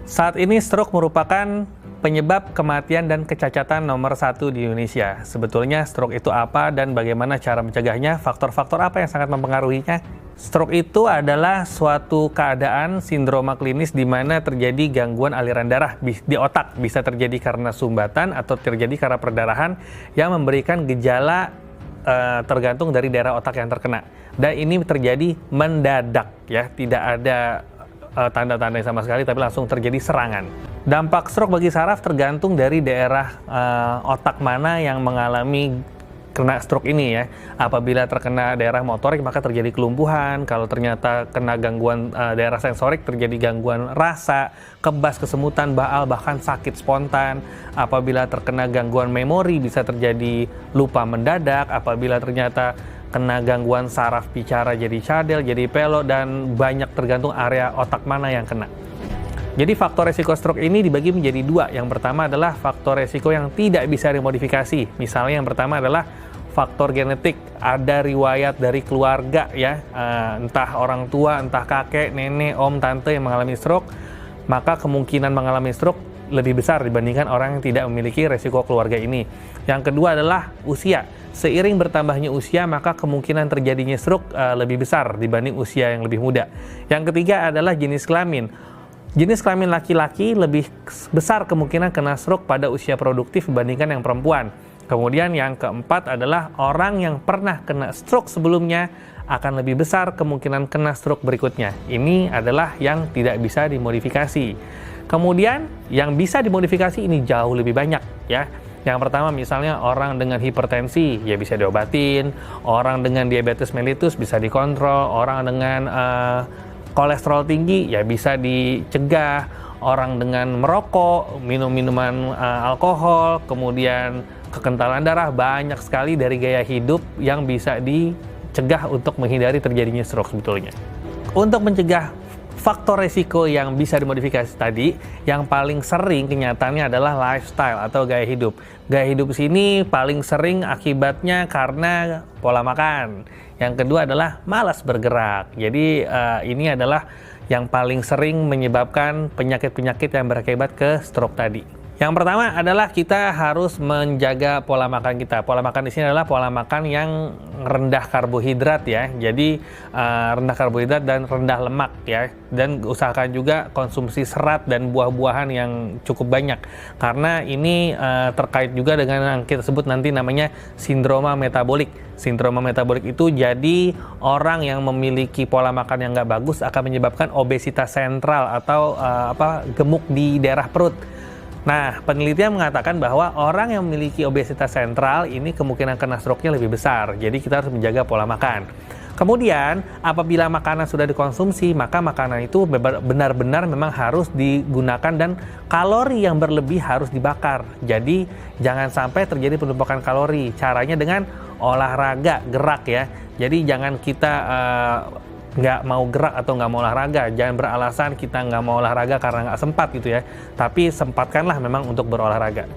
Saat ini stroke merupakan penyebab kematian dan kecacatan nomor 1 di Indonesia. Sebetulnya stroke itu apa dan bagaimana cara mencegahnya? Faktor-faktor apa yang sangat mempengaruhinya? Stroke itu adalah suatu keadaan sindroma klinis di mana terjadi gangguan aliran darah di otak. Bisa terjadi karena sumbatan atau terjadi karena perdarahan yang memberikan gejala tergantung dari daerah otak yang terkena. Dan ini terjadi mendadak ya, tidak ada tanda-tanda sama sekali, tapi langsung terjadi serangan. Dampak stroke bagi saraf tergantung dari daerah otak mana yang mengalami kena stroke ini ya. Apabila terkena daerah motorik maka terjadi kelumpuhan. Kalau ternyata kena gangguan daerah sensorik terjadi gangguan rasa, kebas, kesemutan, baal, bahkan sakit spontan. Apabila terkena gangguan memori bisa terjadi lupa mendadak. Apabila ternyata kena gangguan saraf bicara jadi cadel, jadi pelok, dan banyak tergantung area otak mana yang kena. Jadi faktor resiko stroke ini dibagi menjadi dua. Yang pertama adalah faktor resiko yang tidak bisa dimodifikasi. Misalnya yang pertama adalah faktor genetik. Ada riwayat dari keluarga ya, entah orang tua, entah kakek, nenek, om, tante yang mengalami stroke, maka kemungkinan mengalami stroke lebih besar dibandingkan orang yang tidak memiliki resiko keluarga ini. Yang kedua adalah usia. Seiring bertambahnya usia, maka kemungkinan terjadinya stroke lebih besar dibanding usia yang lebih muda. Yang ketiga adalah jenis kelamin. Jenis kelamin laki-laki lebih besar kemungkinan kena stroke pada usia produktif dibandingkan yang perempuan. Kemudian yang keempat adalah orang yang pernah kena stroke sebelumnya akan lebih besar kemungkinan kena stroke berikutnya. Ini adalah yang tidak bisa dimodifikasi. Kemudian yang bisa dimodifikasi ini jauh lebih banyak ya. Yang pertama misalnya orang dengan hipertensi ya bisa diobatin, orang dengan diabetes mellitus bisa dikontrol, orang dengan kolesterol tinggi ya bisa dicegah, orang dengan merokok, minum minuman alkohol, kemudian kekentalan darah, banyak sekali dari gaya hidup yang bisa dicegah untuk menghindari terjadinya stroke sebetulnya. Untuk mencegah faktor resiko yang bisa dimodifikasi tadi, yang paling sering kenyataannya adalah lifestyle atau gaya hidup. Gaya hidup sini paling sering akibatnya karena pola makan. Yang kedua adalah malas bergerak. Jadi ini adalah yang paling sering menyebabkan penyakit-penyakit yang berakibat ke stroke tadi. Yang pertama adalah kita harus menjaga pola makan kita. Pola makan di sini adalah pola makan yang rendah karbohidrat ya. Jadi rendah karbohidrat dan rendah lemak ya. Dan usahakan juga konsumsi serat dan buah-buahan yang cukup banyak. Karena ini terkait juga dengan yang kita sebut nanti namanya sindroma metabolik. Sindroma metabolik itu jadi orang yang memiliki pola makan yang nggak bagus akan menyebabkan obesitas sentral atau gemuk di daerah perut. Nah, penelitian mengatakan bahwa orang yang memiliki obesitas sentral ini kemungkinan kena stroke-nya lebih besar. Jadi kita harus menjaga pola makan. Kemudian, apabila makanan sudah dikonsumsi, maka makanan itu benar-benar memang harus digunakan dan kalori yang berlebih harus dibakar. Jadi, jangan sampai terjadi penumpukan kalori. Caranya dengan olahraga, gerak ya. Jadi, jangan kita nggak mau gerak atau nggak mau olahraga. Jangan beralasan kita nggak mau olahraga karena nggak sempat gitu ya. Tapi sempatkanlah memang untuk berolahraga.